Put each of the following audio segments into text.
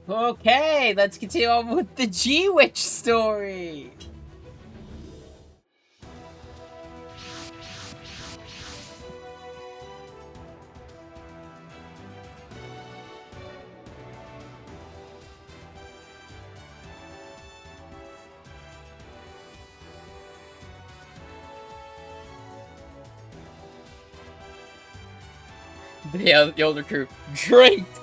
Okay, let's continue on with the G-Witch story. The older crew drinks.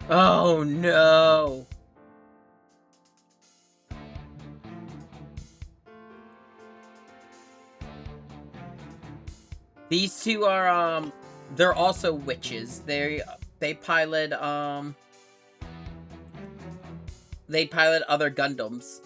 Oh no. These two are they're also witches. They pilot they pilot other Gundams.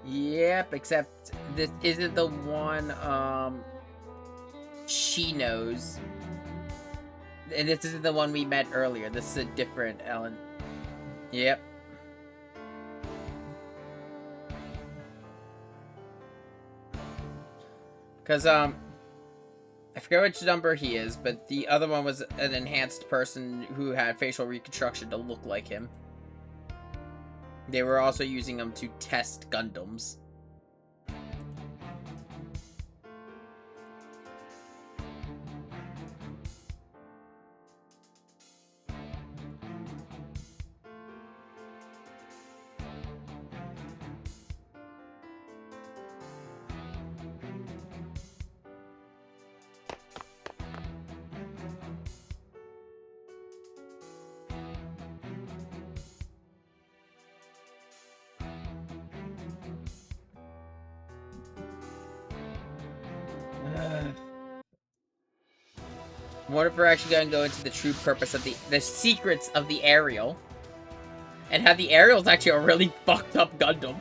Yep, except this isn't the one she knows. And this isn't the one we met earlier. This is a different Ellen. Yep. Cause I forget which number he is, but the other one was an enhanced person who had facial reconstruction to look like him. They were also using them to test Gundams. I wonder if we're actually going to go into the true purpose of the secrets of the Aerial. And how the Aerial's actually a really fucked up Gundam.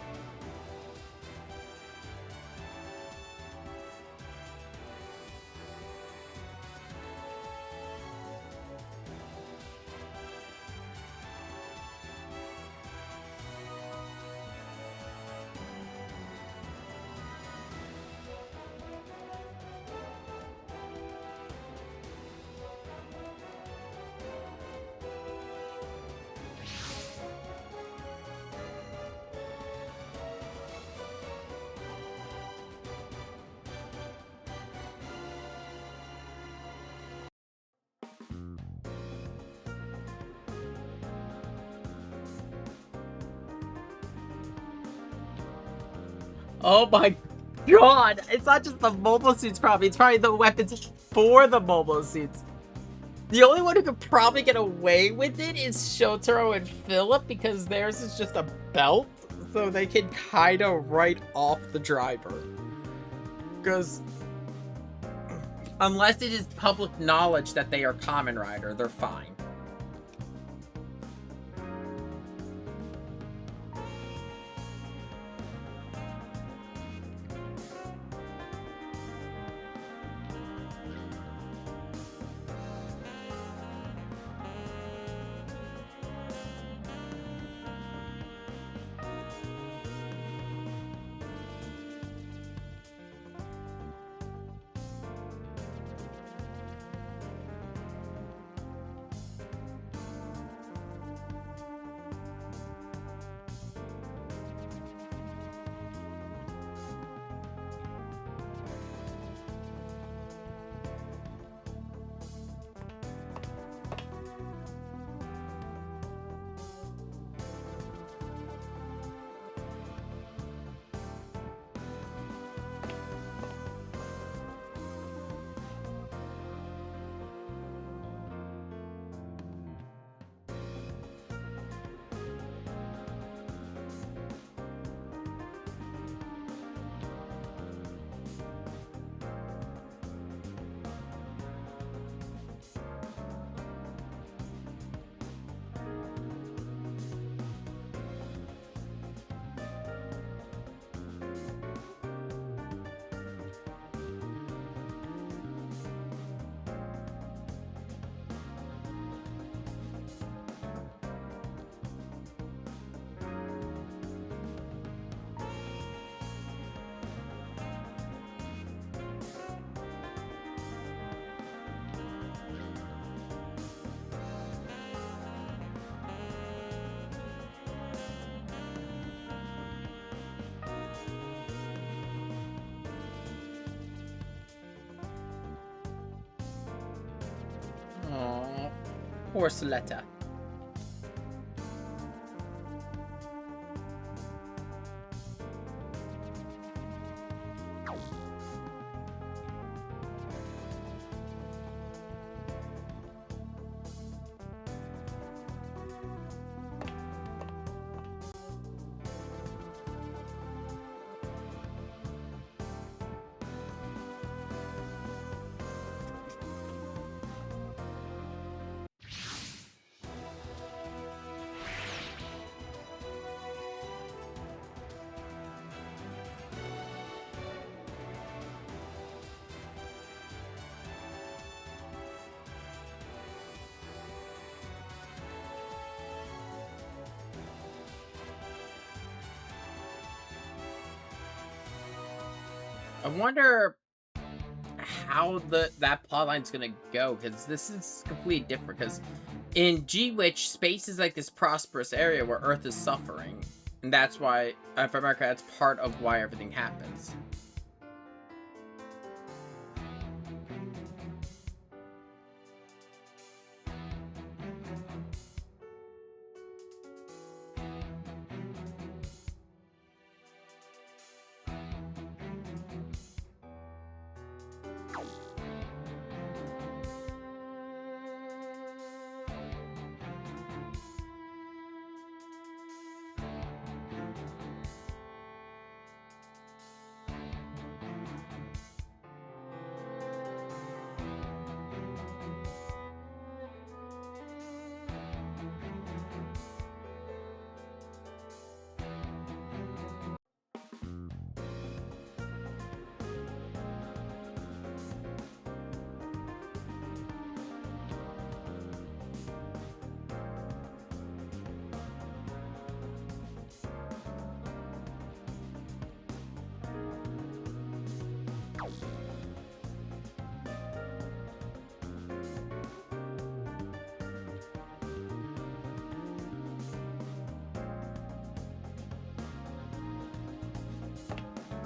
Oh my god! It's not just the mobile suits probably, it's probably the weapons for the mobile suits. The only one who could probably get away with it is Shotaro and Philip, because theirs is just a belt, so they can kinda write off the driver. Because unless it is public knowledge that they are Kamen Rider, they're fine. Aww. Poor Soletta. I wonder how that plotline's gonna go, because this is completely different. Because in G-Witch, space is like this prosperous area where Earth is suffering, and that's why for America, that's part of why everything happens.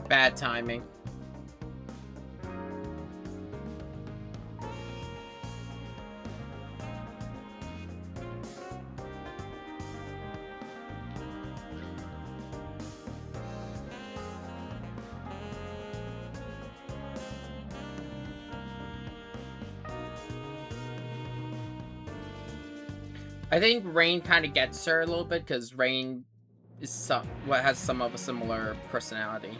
Bad timing. I think Rain kind of gets her a little bit because Rain is has some of a similar personality.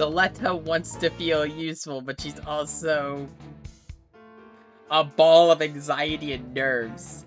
Soletta wants to feel useful, but she's also a ball of anxiety and nerves.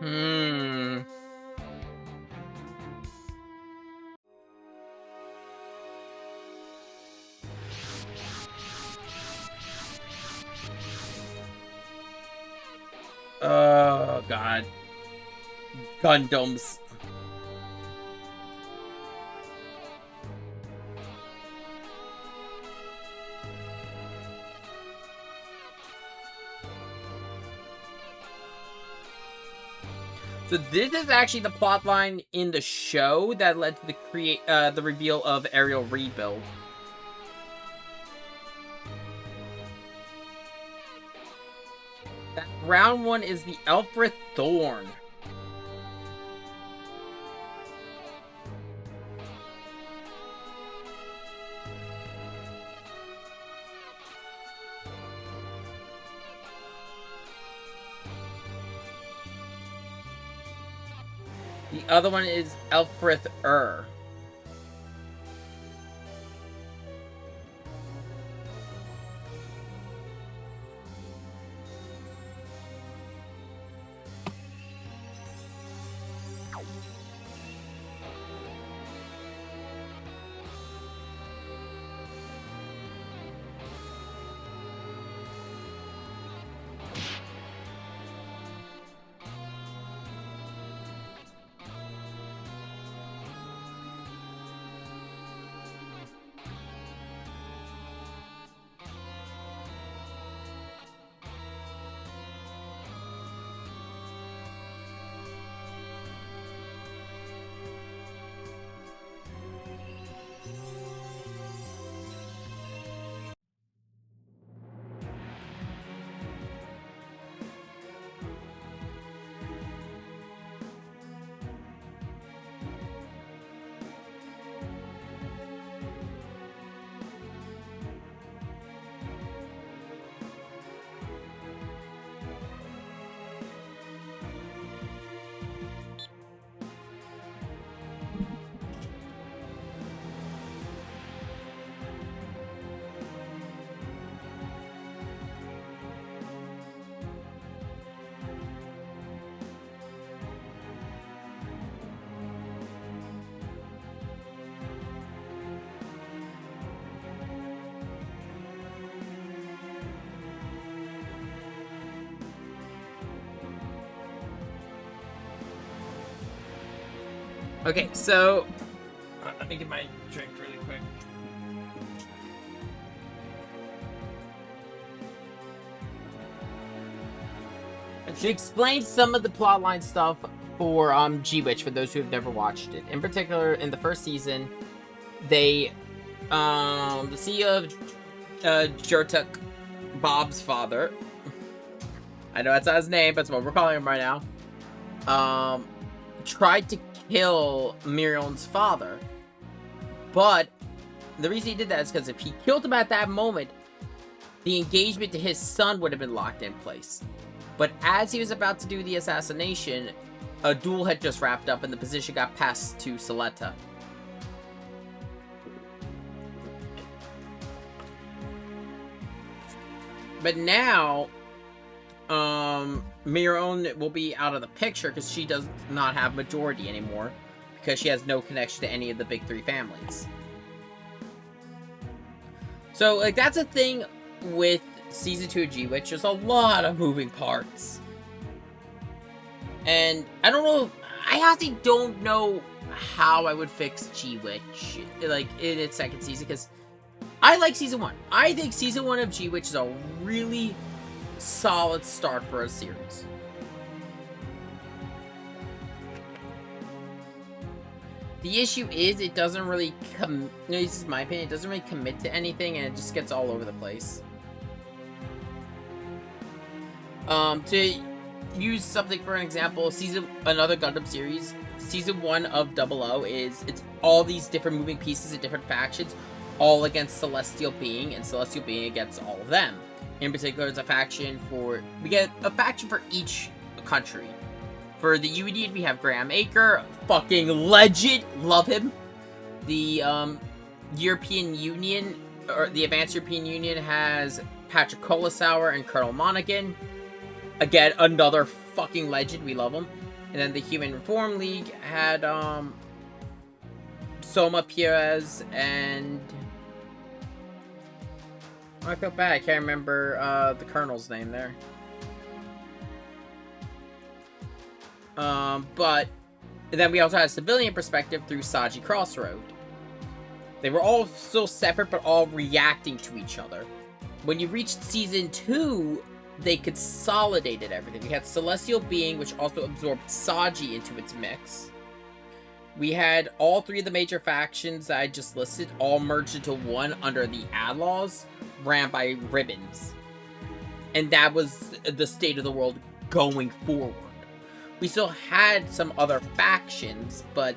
Hmm. Oh, God. Gundams. So this is actually the plotline in the show that led to the reveal of Aerial Rebuild. That brown one is the Elfrith Thorn. The other one is Elfrith Ur. Okay, so let me get my drink really quick. To explain some of the plotline stuff for G-Witch for those who have never watched it. In particular, in the first season, they the CEO of Jurtuk, Bob's father. I know that's not his name, but that's what we're calling him right now. Tried to kill Mirion's father, but the reason he did that is because if he killed him at that moment, the engagement to his son would have been locked in place. But as he was about to do the assassination, a duel had just wrapped up and the position got passed to Soletta. But now, Mirion will be out of the picture because she does not have majority anymore because she has no connection to any of the big three families. So, like, that's a thing with Season 2 of G-Witch. There's a lot of moving parts. And I don't know, I honestly don't know how I would fix G-Witch, like, in its second season, because I like Season 1. I think Season 1 of G-Witch is a really solid start for a series. The issue is it doesn't really this is my opinion, it doesn't really commit to anything and it just gets all over the place. To use something for an example, another Gundam series, Season 1 of 00 it's all these different moving pieces and different factions, all against Celestial Being, and Celestial Being against all of them. In particular, it's we get a faction for each country. For the Union, we have Graham Acre, fucking legend, love him. The European Union, or the Advanced European Union, has Patrick Kolasauer and Colonel Monaghan. Again, another fucking legend, we love him. And then the Human Reform League had Soma Perez and I feel bad, I can't remember the colonel's name there. But then we also had a civilian perspective through Saji Crossroad. They were all still separate, but all reacting to each other. When you reached Season 2, they consolidated everything. We had Celestial Being, which also absorbed Saji into its mix. We had all three of the major factions that I just listed all merged into one under the Outlaws, ran by Ribbons. And that was the state of the world going forward. We still had some other factions, but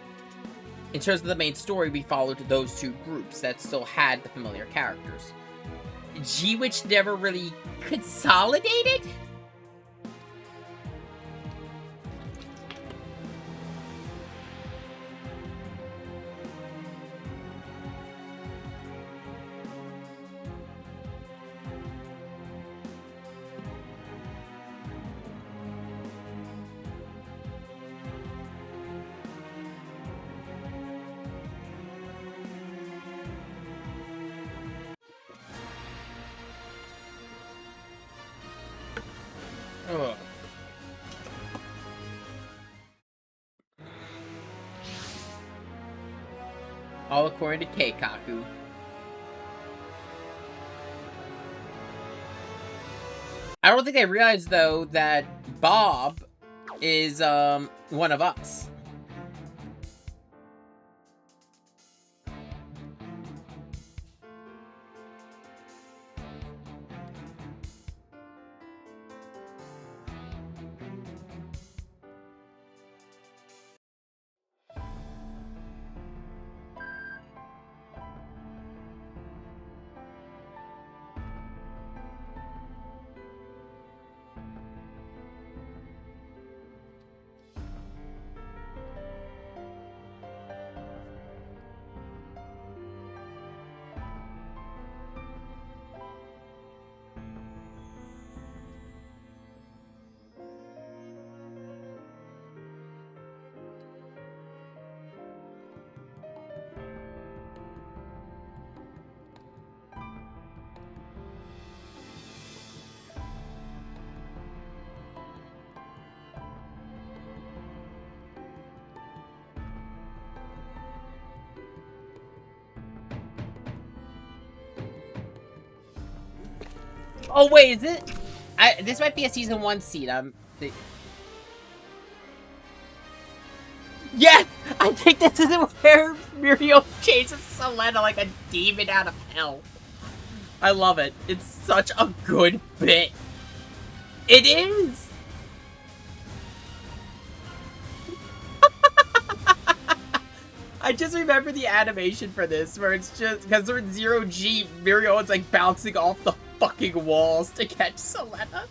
in terms of the main story, we followed those two groups that still had the familiar characters. G-Witch never really consolidated? Ugh. All according to Keikaku. I don't think they realized, though, that Bob is, one of us. Oh wait, is it? This might be a season 1 seed. Yes! I think this is where Muriel chases Selena like a demon out of hell. I love it. It's such a good bit. It is! I just remember the animation for this, where it's just, because they're in 0G, Muriel is like bouncing off the fucking walls to catch Selena.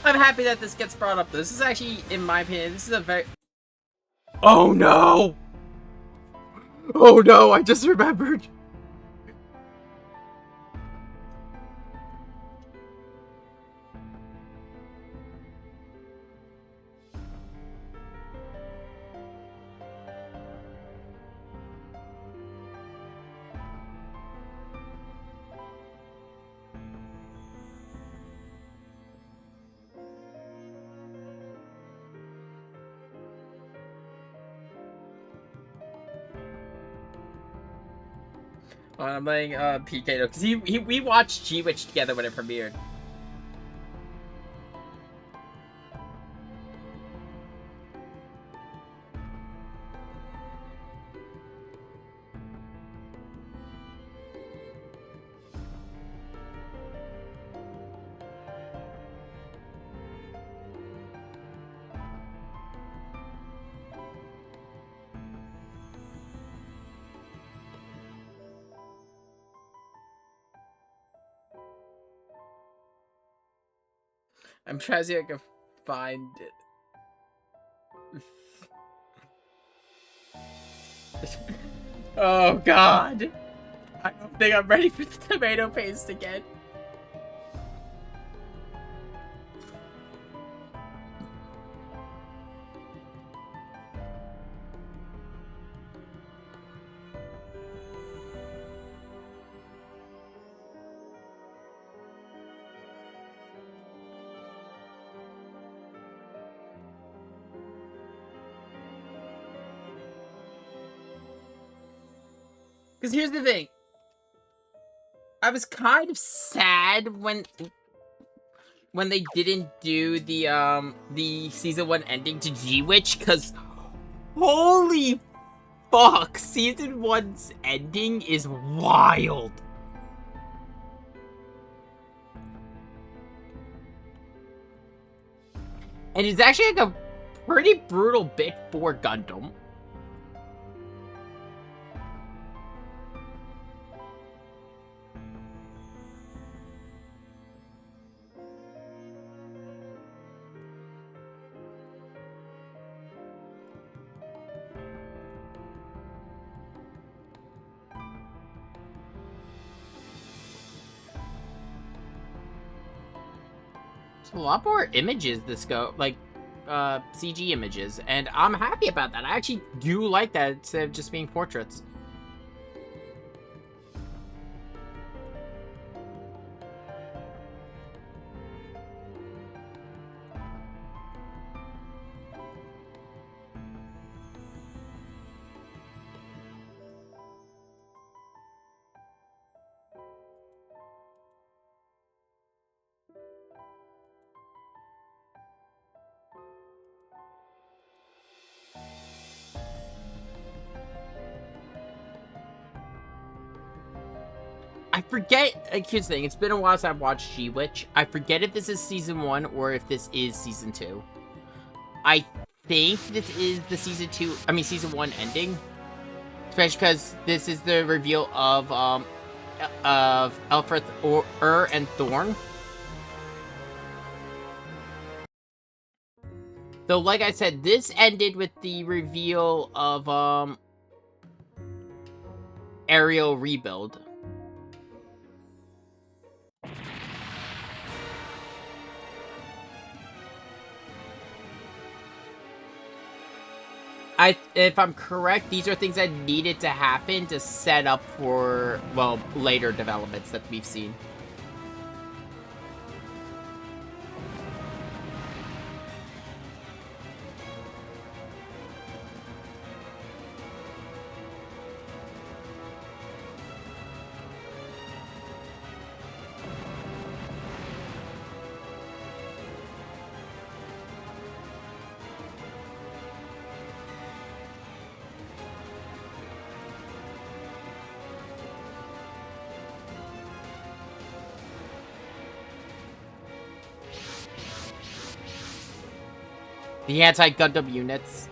I'm happy that this gets brought up. This is actually, in my opinion, this is a very... Oh no! Oh no, I just remembered! Oh, I'm letting PK know, because we watched G-Witch together when it premiered. I'm trying to see if I can find it. Oh god! I don't think I'm ready for the tomato paste again. Because here's the thing. I was kind of sad when they didn't do the season 1 ending to G-Witch, because holy fuck, season 1's ending is wild. And it's actually like a pretty brutal bit for Gundam. A lot more images this go, like CG images, and I'm happy about that. I actually do like that instead of just being portraits. I forget, like, here's the thing, it's been a while since I've watched G-Witch. I forget if this is season 1 or if this is season 2. I think this is the season 1 ending. Especially because this is the reveal of Elfrith, and Thorn. Though, like I said, this ended with the reveal of Ariel Rebuild. if I'm correct, these are things that needed to happen to set up for, well, later developments that we've seen. The anti-Gundam units.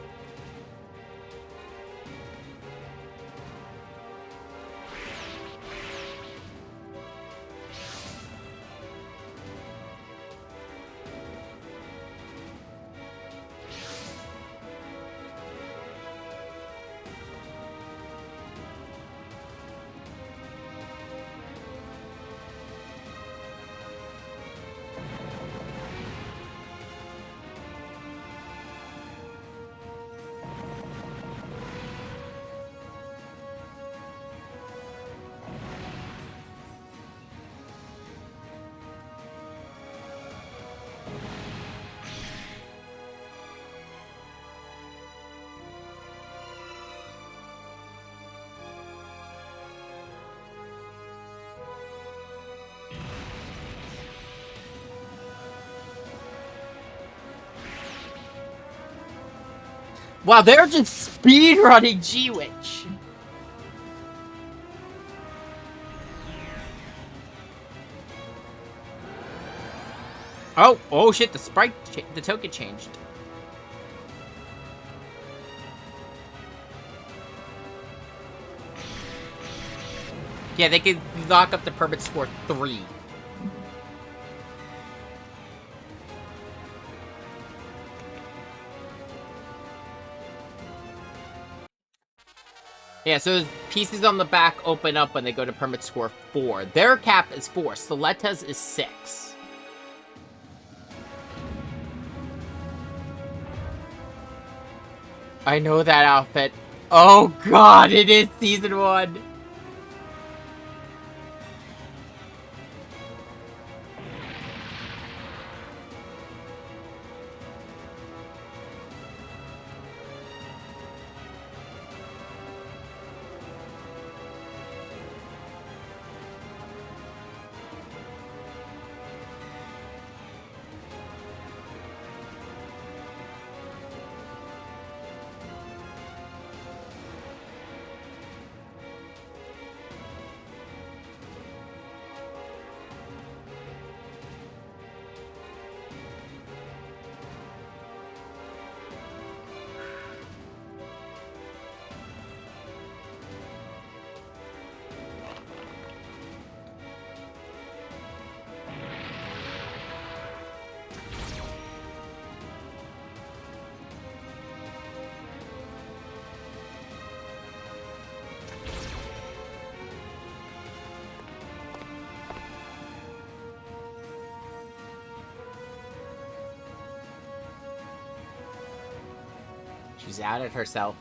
Wow, they're just speedrunning G-Witch. Oh shit, the token changed. Yeah, they can lock up the permit score 3. Yeah, so pieces on the back open up when they go to permit score 4. Their cap is 4. Soleta's is 6. I know that outfit. Oh god, it is season 1. She's out at herself.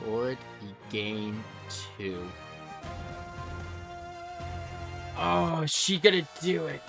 Report game 2. Oh, is she gonna do it?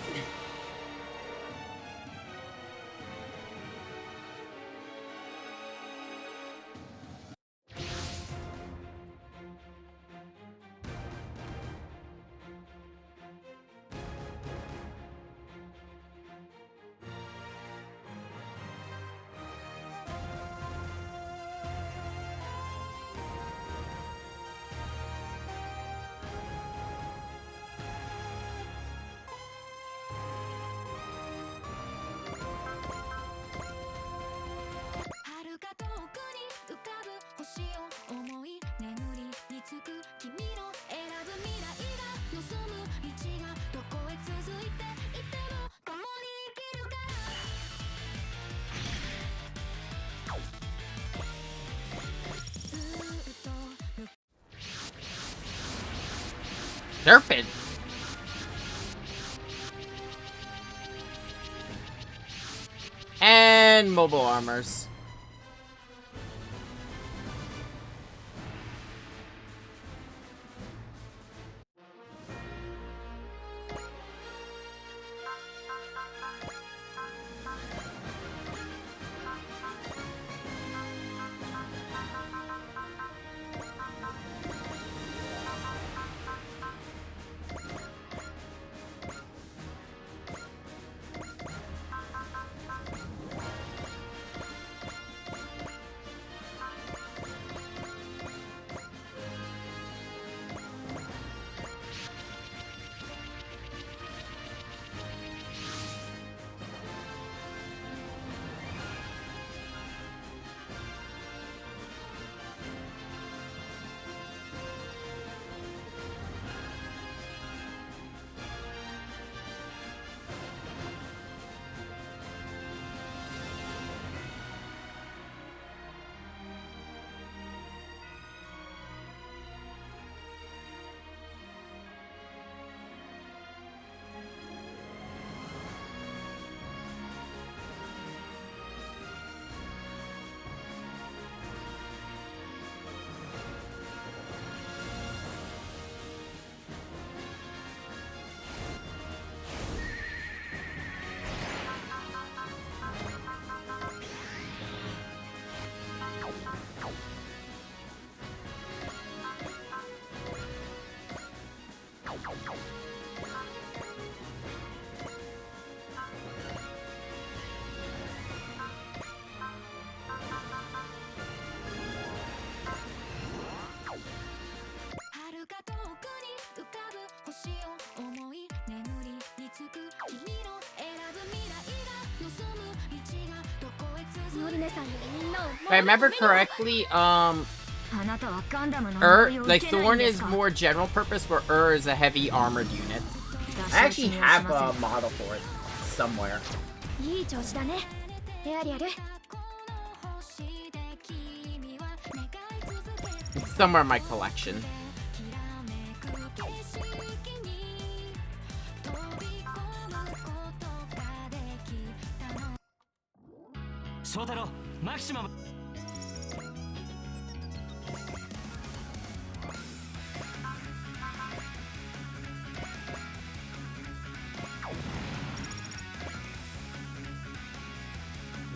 Serpent. And mobile armors. If I remember correctly, like Thorn is more general purpose, where is a heavy armored unit. I actually have a model for it somewhere. It's somewhere in my collection.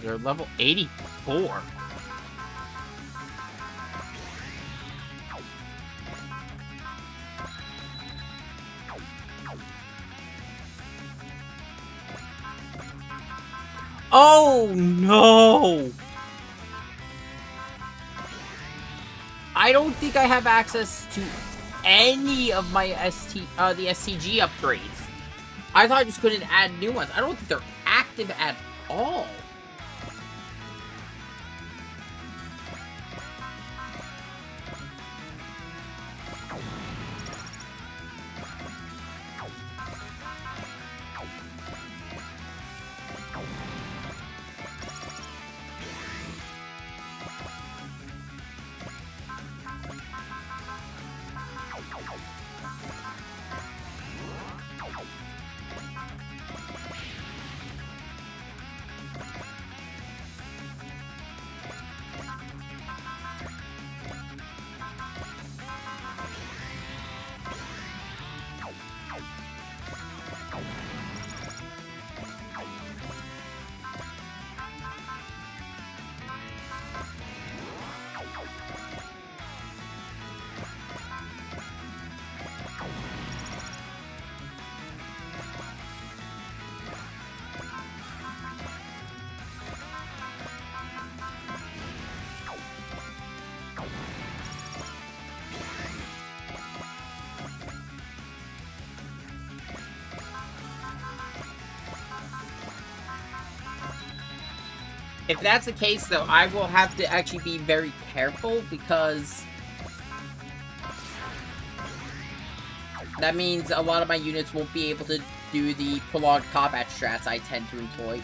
They're level 84. Oh no! I don't think I have access to any of my the STG upgrades. I thought I just couldn't add new ones. I don't think they're active at all. If that's the case, though, I will have to actually be very careful because That means a lot of my units won't be able to do the prolonged combat strats I tend to employ.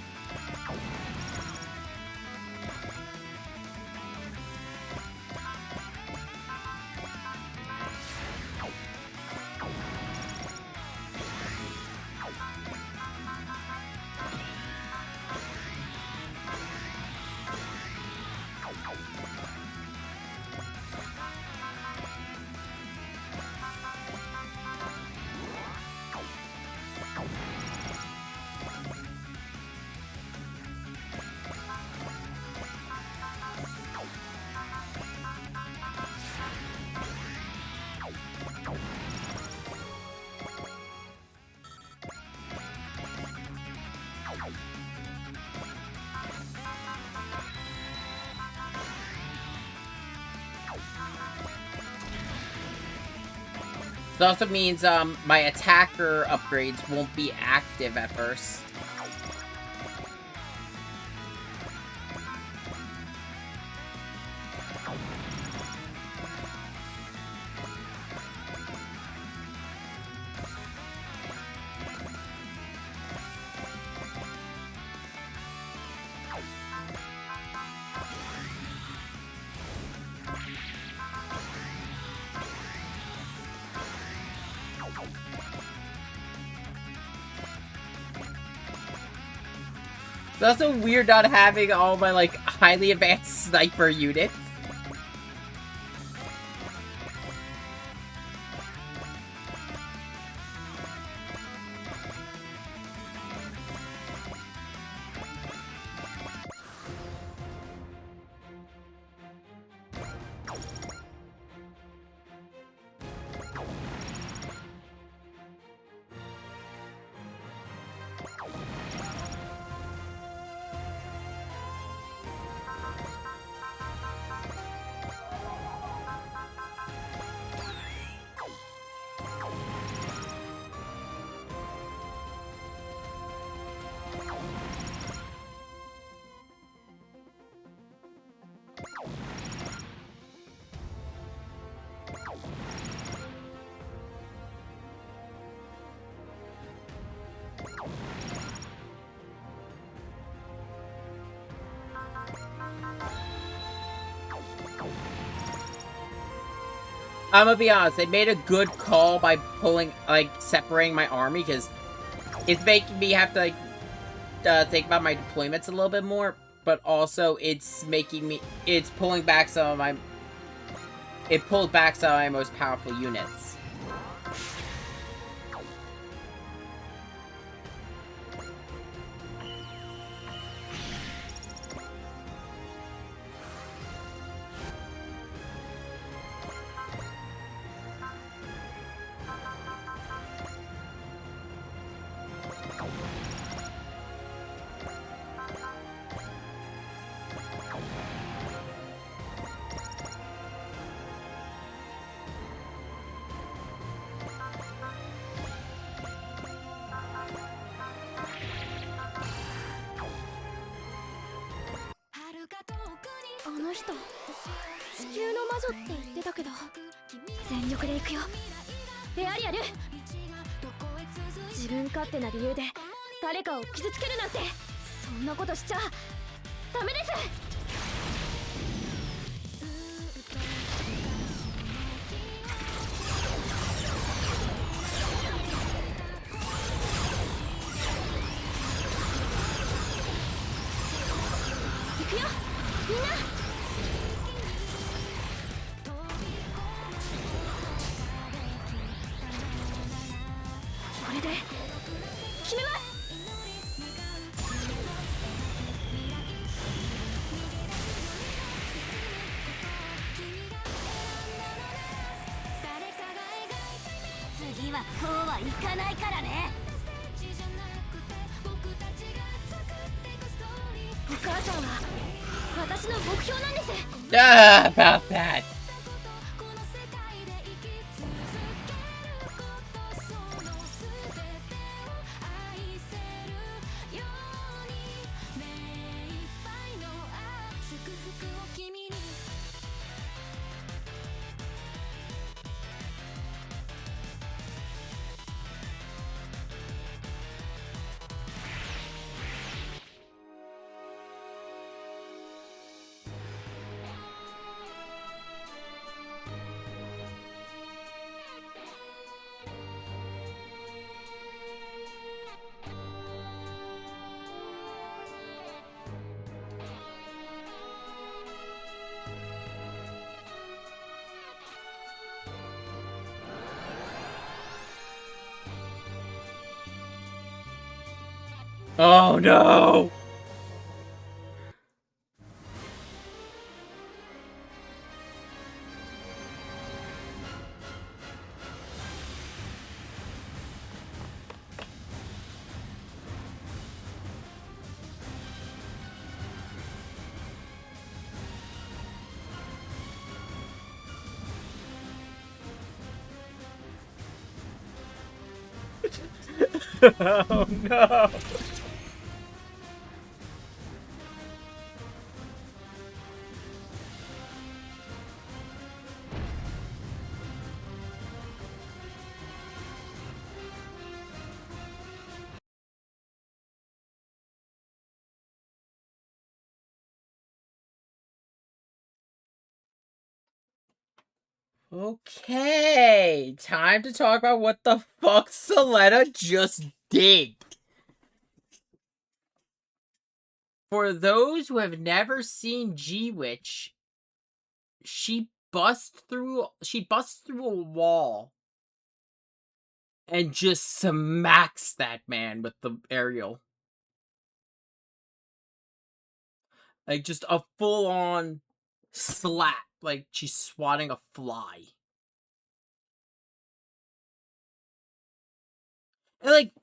It also means my attacker upgrades won't be active at first. It's also weird not having all my, like, highly advanced sniper units. I'm gonna be honest, they made a good call by pulling, like, separating my army, because it's making me have to, like, think about my deployments a little bit more, but also it's making me, it's pulling back some of my, it pulled back some of my most powerful units. About that. Oh no! Oh no! Okay, time to talk about what the fuck Selena just did. For those who have never seen G-Witch, she busts through a wall and just smacks that man with the aerial. Like just a full on slap, like she's swatting a fly. And like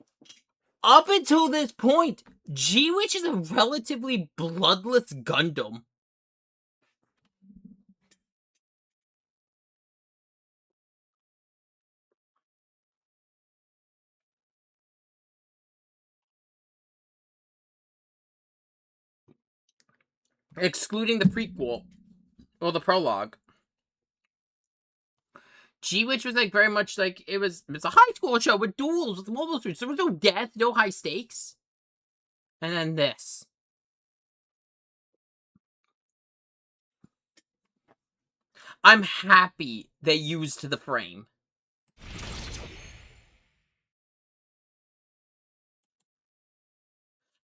up until this point, G-Witch is a relatively bloodless Gundam. Excluding the prequel or the prologue. G-Witch was like very much like it's a high school show with duels with mobile suits. There was no death, no high stakes. And then this. I'm happy they used the frame.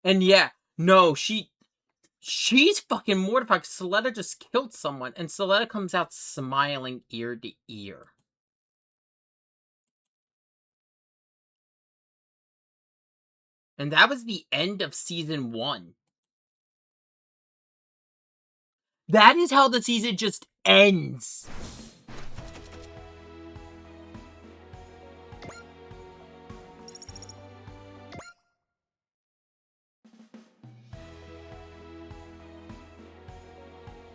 And yeah, no, she's fucking mortified. Soletta just killed someone, and Soletta comes out smiling ear to ear. And that was the end of season 1. That is how the season just ends.